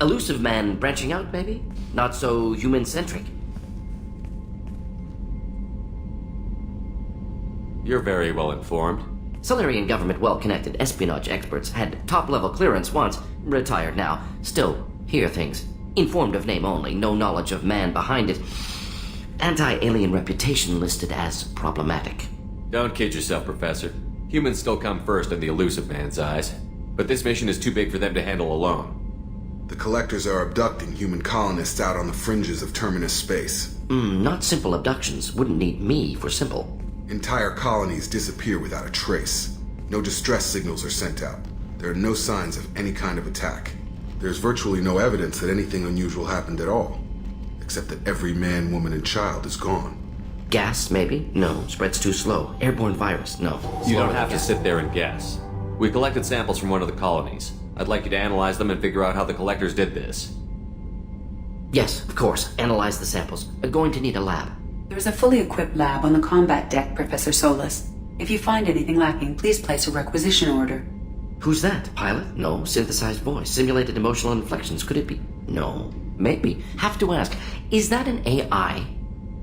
Elusive man branching out, maybe? Not so human-centric. You're very well informed. Solarian government well-connected espionage experts had top-level clearance once, retired now. Still, hear things. Informed of name only, no knowledge of man behind it. Anti-alien reputation listed as problematic. Don't kid yourself, Professor. Humans still come first in the Elusive Man's eyes. But this mission is too big for them to handle alone. The Collectors are abducting human colonists out on the fringes of Terminus space. Not simple abductions. Wouldn't need me for simple. Entire colonies disappear without a trace. No distress signals are sent out. There are no signs of any kind of attack. There's virtually no evidence that anything unusual happened at all. Except that every man, woman, and child is gone. Gas, maybe? No. Spreads too slow. Airborne virus? No. You don't have to sit there and guess. We collected samples from one of the colonies. I'd like you to analyze them and figure out how the Collectors did this. Yes, of course. Analyze the samples. Going to need a lab. There's a fully equipped lab on the combat deck, Professor Solis. If you find anything lacking, please place a requisition order. Who's that? Pilot? No. Synthesized voice. Simulated emotional inflections. Could it be? No. Maybe. Have to ask. Is that an AI?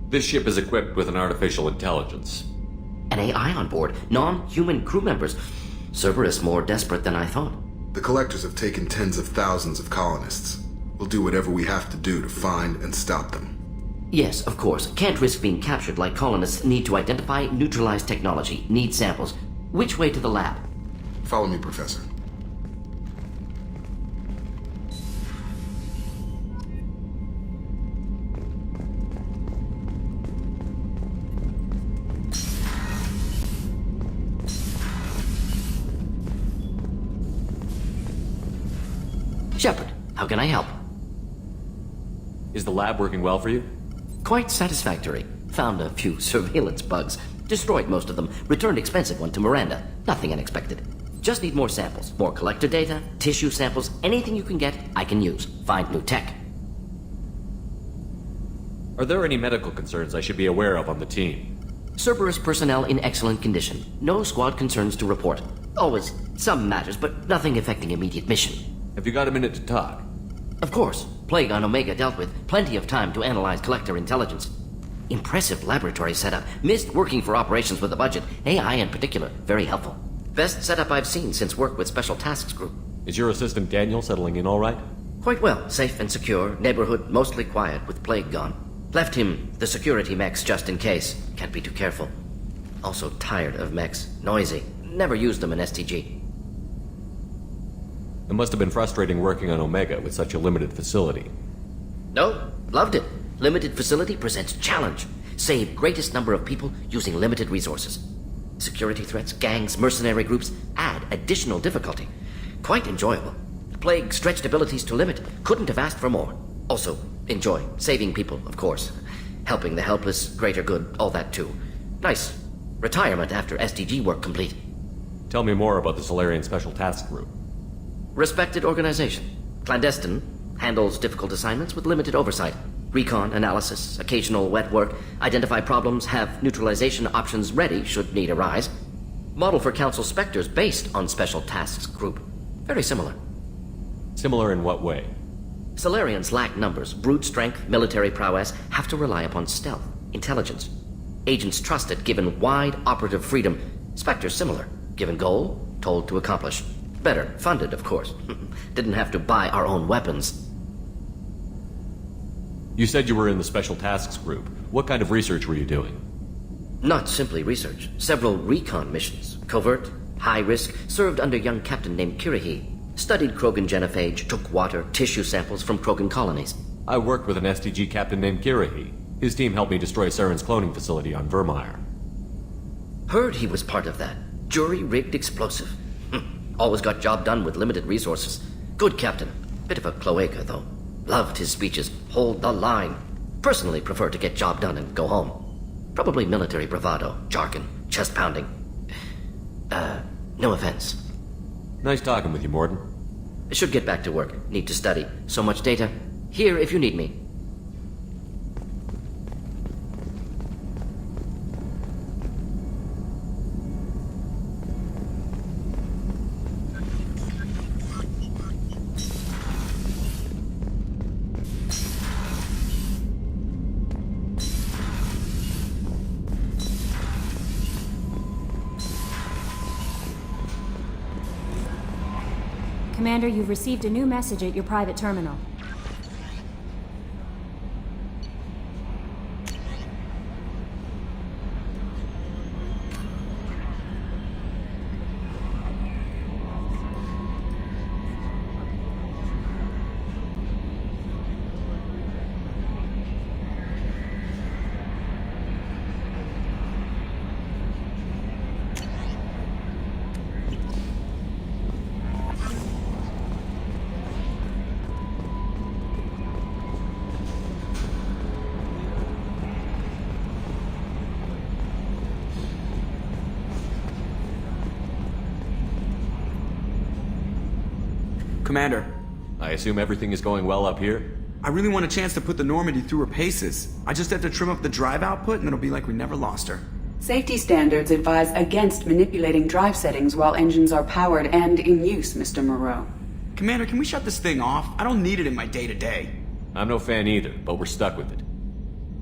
This ship is equipped with an artificial intelligence. An AI on board? Non-human crew members? Cerberus more desperate than I thought. The Collectors have taken tens of thousands of colonists. We'll do whatever we have to do to find and stop them. Yes, of course. Can't risk being captured like colonists. Need to identify, neutralize technology. Need samples. Which way to the lab? Follow me, Professor. Shepard, how can I help? Is the lab working well for you? Quite satisfactory. Found a few surveillance bugs. Destroyed most of them. Returned expensive one to Miranda. Nothing unexpected. Just need more samples. More collector data, tissue samples, anything you can get, I can use. Find new tech. Are there any medical concerns I should be aware of on the team? Cerberus personnel in excellent condition. No squad concerns to report. Always some matters, but nothing affecting immediate mission. Have you got a minute to talk? Of course. Plague on Omega dealt with. Plenty of time to analyze collector intelligence. Impressive laboratory setup. Missed working for operations with a budget. AI in particular. Very helpful. Best setup I've seen since work with Special Tasks Group. Is your assistant Daniel settling in all right? Quite well. Safe and secure. Neighborhood mostly quiet with Plague gone. Left him the security mechs just in case. Can't be too careful. Also tired of mechs. Noisy. Never used them in STG. It must have been frustrating working on Omega with such a limited facility. No, loved it. Limited facility presents challenge. Save greatest number of people using limited resources. Security threats, gangs, mercenary groups add additional difficulty. Quite enjoyable. Plague stretched abilities to limit. Couldn't have asked for more. Also, enjoy. Saving people, of course. Helping the helpless, greater good, all that too. Nice. Retirement after SDG work complete. Tell me more about the Solarian Special Task Group. Respected organization. Clandestine. Handles difficult assignments with limited oversight. Recon, analysis, occasional wet work. Identify problems, have neutralization options ready should need arise. Model for Council Spectres based on Special Tasks Group. Very similar. Similar in what way? Solarians lack numbers, brute strength, military prowess, have to rely upon stealth, intelligence. Agents trusted, given wide operative freedom. Spectres similar, given goal, told to accomplish. Better, funded, of course. Didn't have to buy our own weapons. You said you were in the Special Tasks Group. What kind of research were you doing? Not simply research. Several recon missions. Covert, high risk, served under young captain named Kirihi. Studied Krogan genophage, took water, tissue samples from Krogan colonies. I worked with an STG captain named Kirihi. His team helped me destroy Saren's cloning facility on Vermeer. Heard he was part of that. Jury-rigged explosive. Always got job done with limited resources. Good captain. Bit of a cloaca, though. Loved his speeches. Hold the line. Personally prefer to get job done and go home. Probably military bravado, jargon, chest pounding. No offense. Nice talking with you, Morden. Should get back to work. Need to study. So much data. Here if you need me. Commander, you've received a new message at your private terminal. Commander, I assume everything is going well up here? I really want a chance to put the Normandy through her paces. I just have to trim up the drive output and it'll be like we never lost her. Safety standards advise against manipulating drive settings while engines are powered and in use, Mr. Moreau. Commander, can we shut this thing off? I don't need it in my day-to-day. I'm no fan either, but we're stuck with it.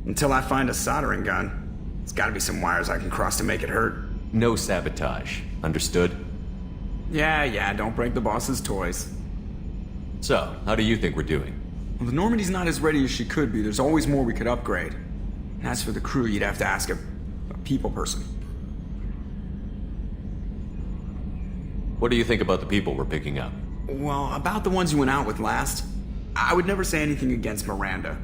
Until I find a soldering gun. There's gotta be some wires I can cross to make it hurt. No sabotage. Understood? Yeah, don't break the boss's toys. So, how do you think we're doing? Well, the Normandy's not as ready as she could be. There's always more we could upgrade. And as for the crew, you'd have to ask a people person. What do you think about the people we're picking up? Well, about the ones you went out with last, I would never say anything against Miranda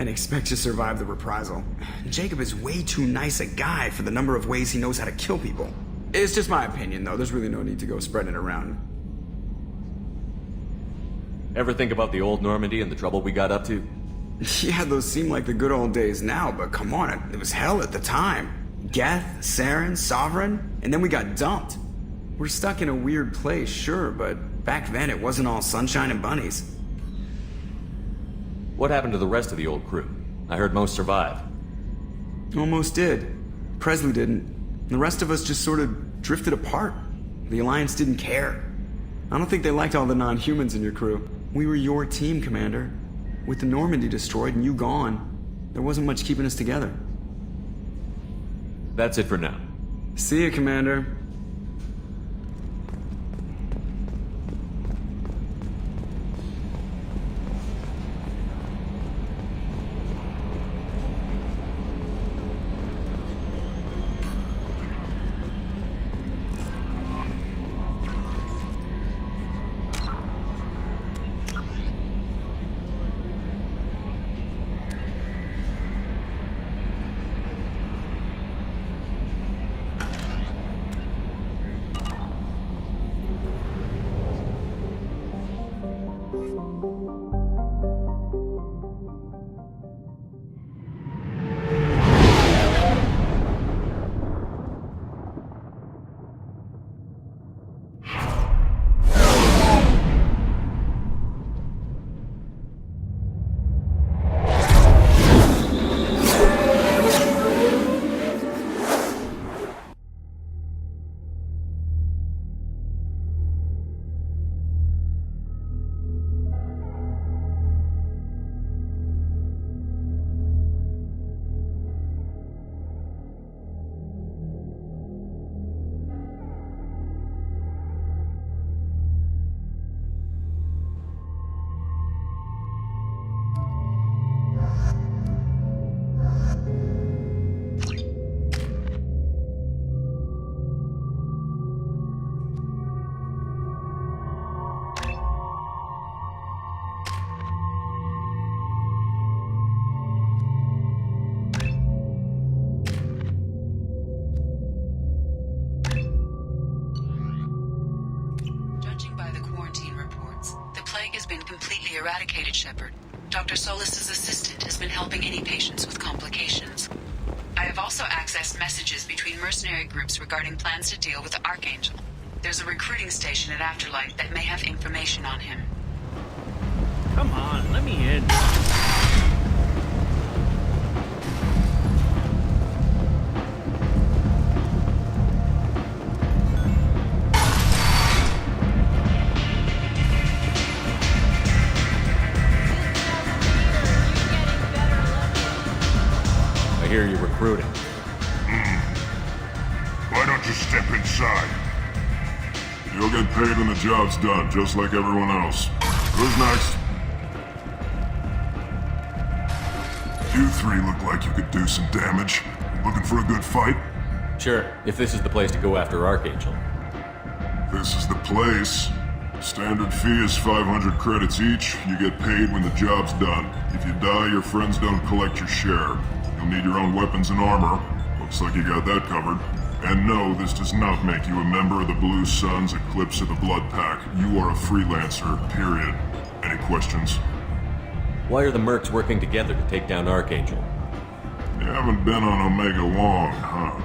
and expect to survive the reprisal. Jacob is way too nice a guy for the number of ways he knows how to kill people. It's just my opinion, though. There's really no need to go spreading it around. Ever think about the old Normandy and the trouble we got up to? Yeah, those seem like the good old days now, but come on, it was hell at the time. Geth, Saren, Sovereign, and then we got dumped. We're stuck in a weird place, sure, but back then it wasn't all sunshine and bunnies. What happened to the rest of the old crew? I heard most survived. Almost did. Presley didn't. The rest of us just sort of drifted apart. The Alliance didn't care. I don't think they liked all the non-humans in your crew. We were your team, Commander. With the Normandy destroyed and you gone, there wasn't much keeping us together. That's it for now. See ya, Commander. Eradicated, Shepard. Dr. Solis' assistant has been helping any patients with complications. I have also accessed messages between mercenary groups regarding plans to deal with the Archangel. There's a recruiting station at Afterlight that may have information on him. Come on, let me in. I hear you're recruiting. Why don't you step inside? You'll get paid when the job's done, just like everyone else. Who's next? You three look like you could do some damage. Looking for a good fight? Sure, if this is the place to go after Archangel. This is the place. Standard fee is 500 credits each. You get paid when the job's done. If you die, your friends don't collect your share. You'll need your own weapons and armor. Looks like you got that covered. And no, this does not make you a member of the Blue Suns Eclipse of the Blood Pack. You are a freelancer, period. Any questions? Why are the Mercs working together to take down Archangel? You haven't been on Omega long, huh?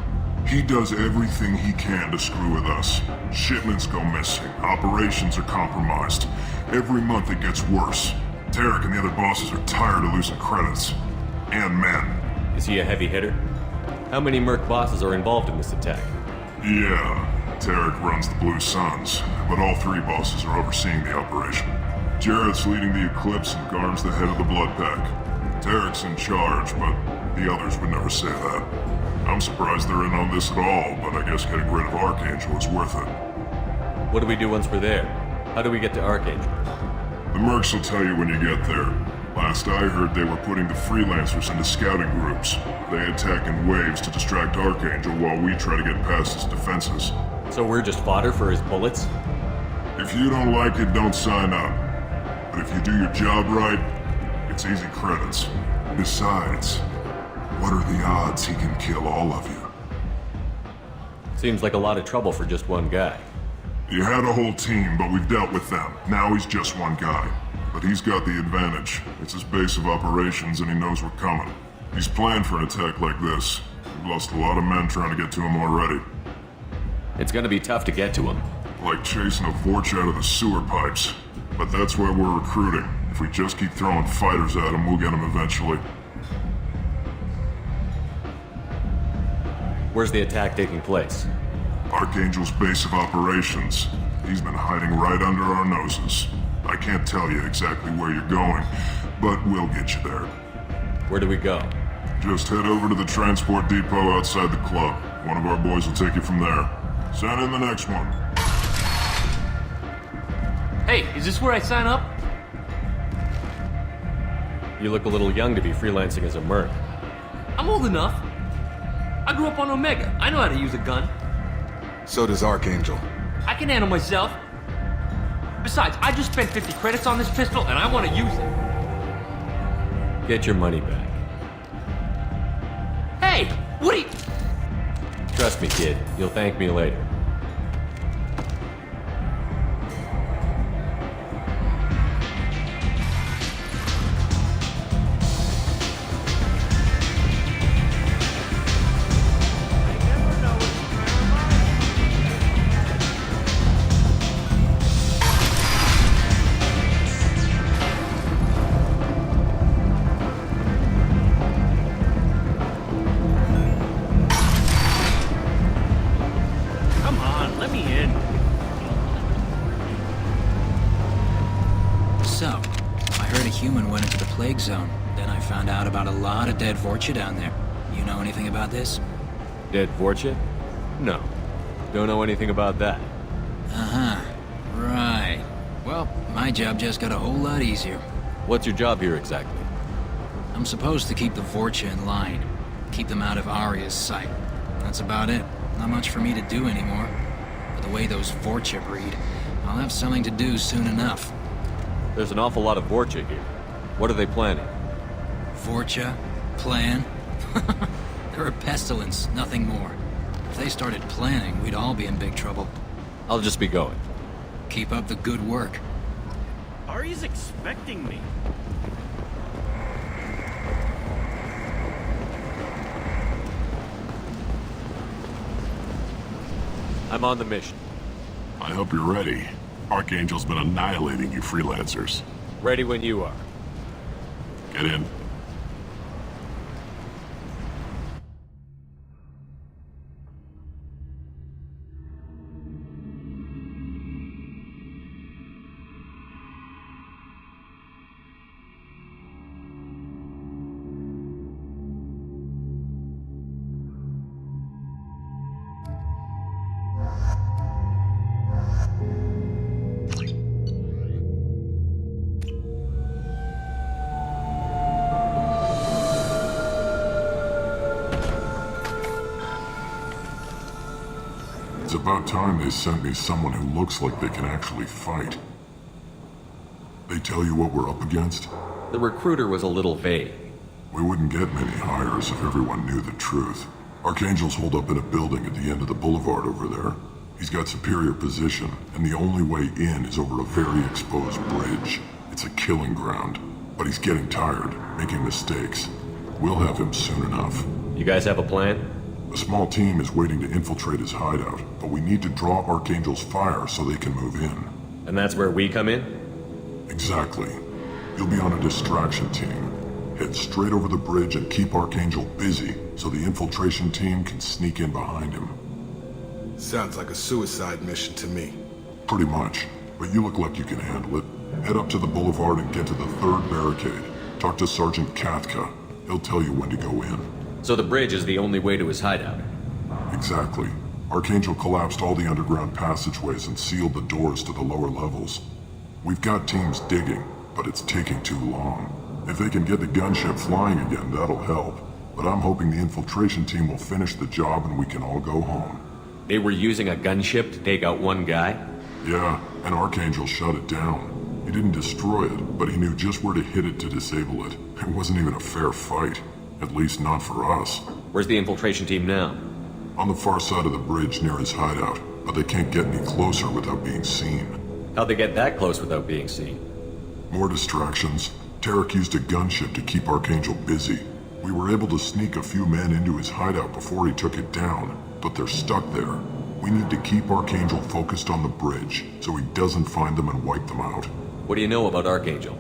He does everything he can to screw with us. Shipments go missing, operations are compromised. Every month it gets worse. Tarek and the other bosses are tired of losing credits. And men. Is he a heavy hitter? How many Merc bosses are involved in this attack? Yeah, Tarek runs the Blue Suns, but all three bosses are overseeing the operation. Jarrett's leading the Eclipse and Garm's the head of the Blood Pack. Tarek's in charge, but the others would never say that. I'm surprised they're in on this at all, but I guess getting rid of Archangel is worth it. What do we do once we're there? How do we get to Archangel? The Mercs will tell you when you get there. Last I heard, they were putting the freelancers into scouting groups. They attack in waves to distract Archangel while we try to get past his defenses. So we're just fodder for his bullets? If you don't like it, don't sign up. But if you do your job right, it's easy credits. Besides, what are the odds he can kill all of you? Seems like a lot of trouble for just one guy. You had a whole team, but we've dealt with them. Now he's just one guy. But he's got the advantage. It's his base of operations and he knows we're coming. He's planned for an attack like this. We've lost a lot of men trying to get to him already. It's gonna be tough to get to him. Like chasing a Vorch out of the sewer pipes. But that's why we're recruiting. If we just keep throwing fighters at him, we'll get him eventually. Where's the attack taking place? Archangel's base of operations. He's been hiding right under our noses. I can't tell you exactly where you're going, but we'll get you there. Where do we go? Just head over to the transport depot outside the club. One of our boys will take you from there. Send in the next one. Hey, is this where I sign up? You look a little young to be freelancing as a Merc. I'm old enough. I grew up on Omega. I know how to use a gun. So does Archangel. I can handle myself. Besides, I just spent 50 credits on this pistol and I want to use it. Get your money back. Hey, what are you... Trust me, kid. You'll thank me later. Come on, let me in. So, I heard a human went into the plague zone. Then I found out about a lot of dead Vorcha down there. You know anything about this? Dead Vorcha? No. Don't know anything about that. Uh-huh. Right. Well, my job just got a whole lot easier. What's your job here exactly? I'm supposed to keep the Vorcha in line. Keep them out of Arya's sight. That's about it. Not much for me to do anymore. But the way those Vorcha breed, I'll have something to do soon enough. There's an awful lot of Vorcha here. What are they planning? Vorcha? Plan? They're a pestilence, nothing more. If they started planning, we'd all be in big trouble. I'll just be going. Keep up the good work. Ari's expecting me. I'm on the mission. I hope you're ready. Archangel's been annihilating you freelancers. Ready when you are. Get in. It's about time they sent me someone who looks like they can actually fight. They tell you what we're up against? The recruiter was a little vague. We wouldn't get many hires if everyone knew the truth. Archangel's holed up in a building at the end of the boulevard over there. He's got superior position, and the only way in is over a very exposed bridge. It's a killing ground. But he's getting tired, making mistakes. We'll have him soon enough. You guys have a plan? A small team is waiting to infiltrate his hideout, but we need to draw Archangel's fire so they can move in. And that's where we come in? Exactly. You'll be on a distraction team. Head straight over the bridge and keep Archangel busy so the infiltration team can sneak in behind him. Sounds like a suicide mission to me. Pretty much, but you look like you can handle it. Head up to the boulevard and get to the third barricade. Talk to Sergeant Kathka. He'll tell you when to go in. So the bridge is the only way to his hideout? Exactly. Archangel collapsed all the underground passageways and sealed the doors to the lower levels. We've got teams digging, but it's taking too long. If they can get the gunship flying again, that'll help. But I'm hoping the infiltration team will finish the job and we can all go home. They were using a gunship to take out one guy? Yeah, and Archangel shut it down. He didn't destroy it, but he knew just where to hit it to disable it. It wasn't even a fair fight. At least not for us. Where's the infiltration team now? On the far side of the bridge near his hideout, but they can't get any closer without being seen. How'd they get that close without being seen? More distractions. Tarek used a gunship to keep Archangel busy. We were able to sneak a few men into his hideout before he took it down, but they're stuck there. We need to keep Archangel focused on the bridge, so he doesn't find them and wipe them out. What do you know about Archangel?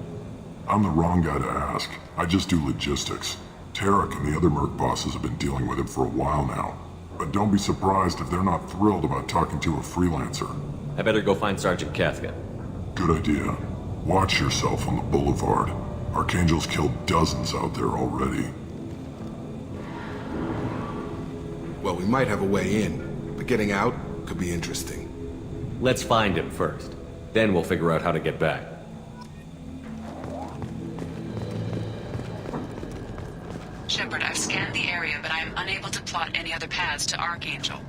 I'm the wrong guy to ask. I just do logistics. Tarek and the other merc bosses have been dealing with him for a while now. But don't be surprised if they're not thrilled about talking to a freelancer. I better go find Sergeant Kathka. Good idea. Watch yourself on the boulevard. Archangel's killed dozens out there already. Well, we might have a way in, but getting out could be interesting. Let's find him first. Then we'll figure out how to get back. Shepard, I've scanned the area, but I am unable to plot any other paths to Archangel.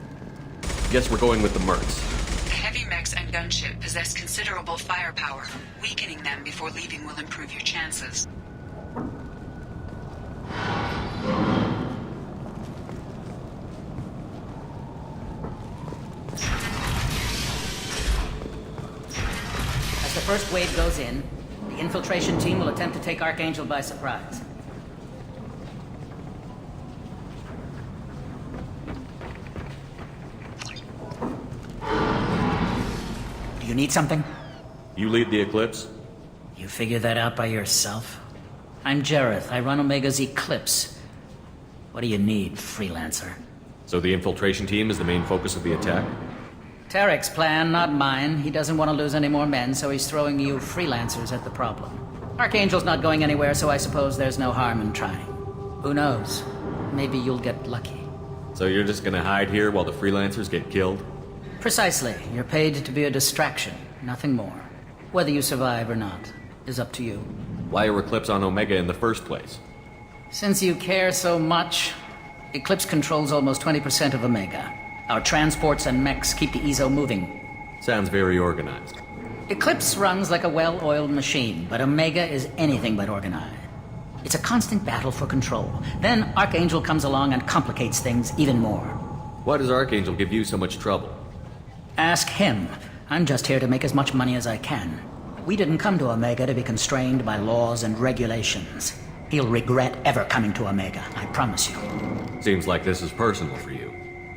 Guess we're going with the mercs. The heavy mechs and gunship possess considerable firepower. Weakening them before leaving will improve your chances. As the first wave goes in, the infiltration team will attempt to take Archangel by surprise. Do you need something? You lead the Eclipse? You figured that out by yourself? I'm Jareth. I run Omega's Eclipse. What do you need, freelancer? So the infiltration team is the main focus of the attack? Tarek's plan, not mine. He doesn't want to lose any more men, so he's throwing you freelancers at the problem. Archangel's not going anywhere, so I suppose there's no harm in trying. Who knows? Maybe you'll get lucky. So you're just gonna hide here while the freelancers get killed? Precisely. You're paid to be a distraction, nothing more. Whether you survive or not is up to you. Why are Eclipse on Omega in the first place? Since you care so much, Eclipse controls almost 20% of Omega. Our transports and mechs keep the EZO moving. Sounds very organized. Eclipse runs like a well-oiled machine, but Omega is anything but organized. It's a constant battle for control. Then Archangel comes along and complicates things even more. Why does Archangel give you so much trouble? Ask him. I'm just here to make as much money as I can. We didn't come to Omega to be constrained by laws and regulations. He'll regret ever coming to Omega, I promise you. Seems like this is personal for you.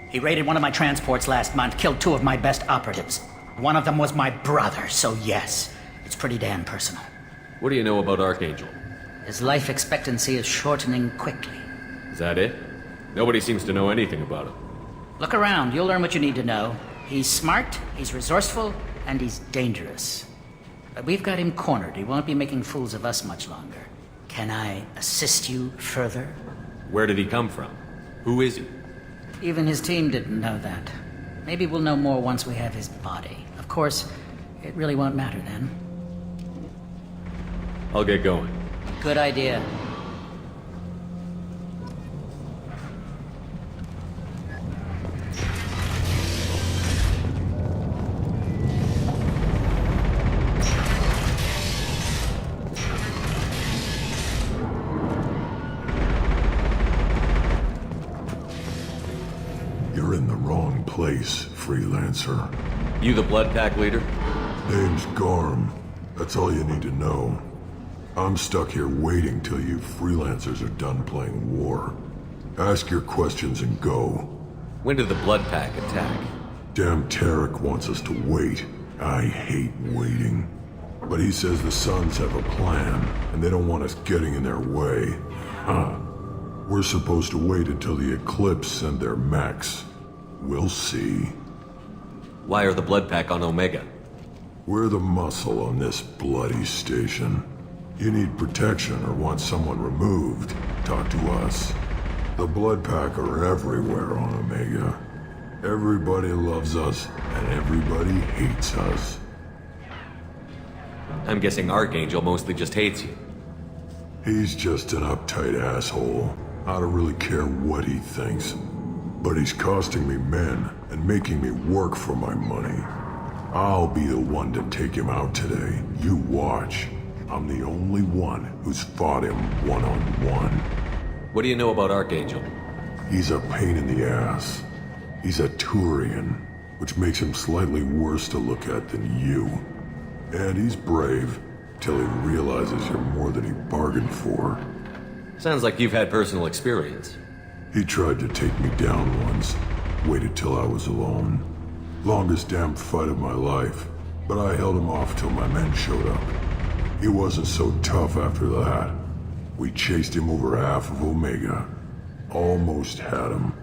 He raided one of my transports last month, killed 2 of my best operatives. One of them was my brother, so yes, it's pretty damn personal. What do you know about Archangel? His life expectancy is shortening quickly. Is that it? Nobody seems to know anything about him. Look around, you'll learn what you need to know. He's smart, he's resourceful, and he's dangerous. But we've got him cornered. He won't be making fools of us much longer. Can I assist you further? Where did he come from? Who is he? Even his team didn't know that. Maybe we'll know more once we have his body. Of course, it really won't matter then. I'll get going. Good idea. place, freelancer. You the Blood Pack leader? Name's Garm. That's all you need to know. I'm stuck here waiting till you freelancers are done playing war. Ask your questions and go. When did the Blood Pack attack? Damn Tarek wants us to wait. I hate waiting. But he says the Suns have a plan, and they don't want us getting in their way. We're supposed to wait until the Eclipse send their mechs. We'll see. Why are the Blood Pack on Omega? We're the muscle on this bloody station. You need protection or want someone removed, talk to us. The Blood Pack are everywhere on Omega. Everybody loves us, and everybody hates us. I'm guessing Archangel mostly just hates you. He's just an uptight asshole. I don't really care what he thinks. But he's costing me men and making me work for my money. I'll be the one to take him out today. You watch. I'm the only one who's fought him one-on-one. What do you know about Archangel? He's a pain in the ass. He's a Turian, which makes him slightly worse to look at than you. And he's brave, till he realizes you're more than he bargained for. Sounds like you've had personal experience. He tried to take me down once. Waited till I was alone. Longest damn fight of my life. But I held him off till my men showed up. He wasn't so tough after that. We chased him over half of Omega. Almost had him.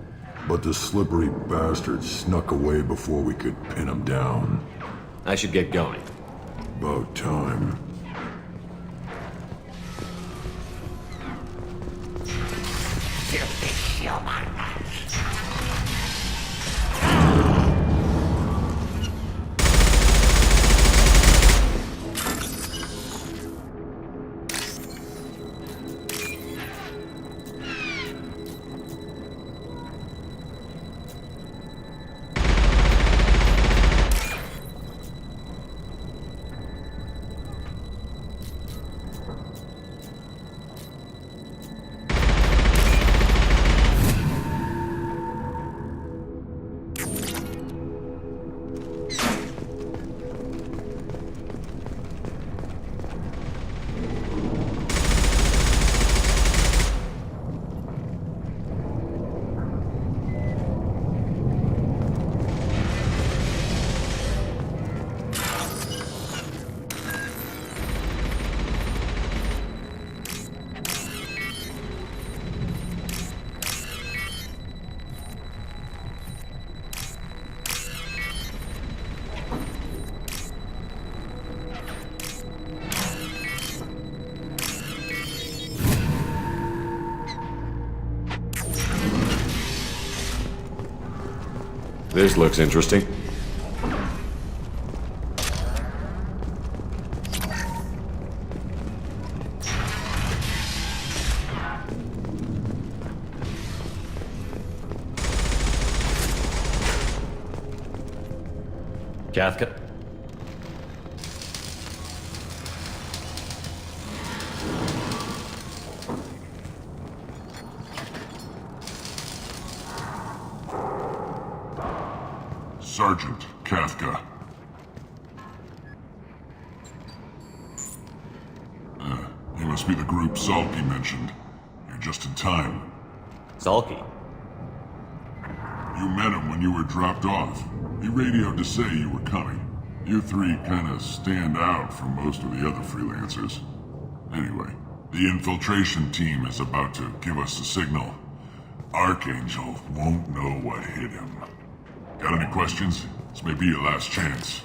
But the slippery bastard snuck away before we could pin him down. I should get going. About time. This looks interesting. Kafka? Sergeant Kafka. You must be the group Zalki mentioned. You're just in time. Zalki? You met him when you were dropped off. He radioed to say you were coming. You three kinda stand out from most of the other freelancers. Anyway, the infiltration team is about to give us a signal. Archangel won't know what hit him. Got any questions? This may be your last chance.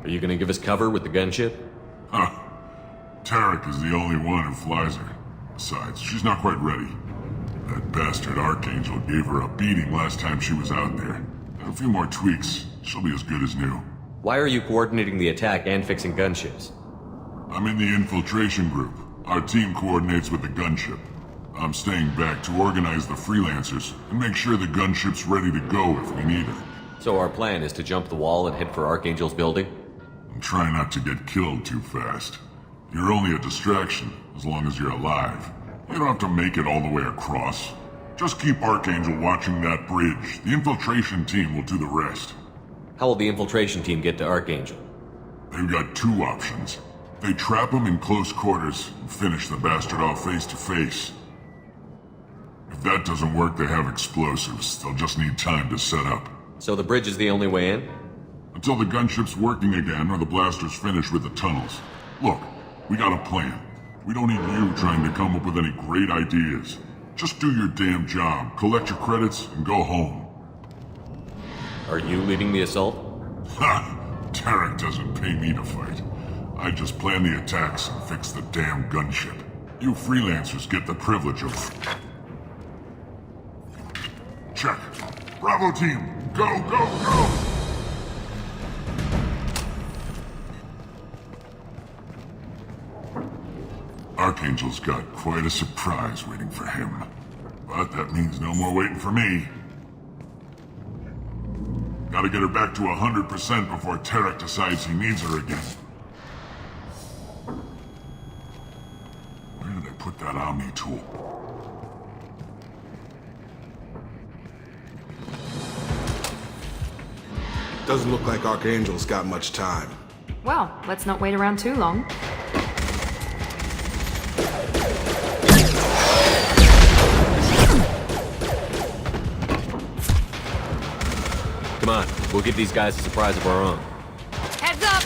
Are you gonna give us cover with the gunship? Huh. Tarek is the only one who flies her. Besides, she's not quite ready. That bastard Archangel gave her a beating last time she was out there. A few more tweaks, she'll be as good as new. Why are you coordinating the attack and fixing gunships? I'm in the infiltration group. Our team coordinates with the gunship. I'm staying back to organize the freelancers and make sure the gunship's ready to go if we need her. So our plan is to jump the wall and head for Archangel's building? And try not to get killed too fast. You're only a distraction, as long as you're alive. You don't have to make it all the way across. Just keep Archangel watching that bridge. The infiltration team will do the rest. How will the infiltration team get to Archangel? They've got two options. They trap him in close quarters and finish the bastard off face to face. If that doesn't work, they have explosives. They'll just need time to set up. So the bridge is the only way in? Until the gunship's working again or the blasters finish with the tunnels. Look, we got a plan. We don't need you trying to come up with any great ideas. Just do your damn job, collect your credits, and go home. Are you leading the assault? Ha! Tarek doesn't pay me to fight. I just plan the attacks and fix the damn gunship. You freelancers get the privilege of... Check. Bravo team, go, go, go! Archangel's got quite a surprise waiting for him. But that means no more waiting for me. Gotta get her back to 100% before Tarek decides he needs her again. Where did I put that Omni tool? Doesn't look like Archangel's got much time. Well, let's not wait around too long. Come on, we'll give these guys a surprise of our own. Heads up!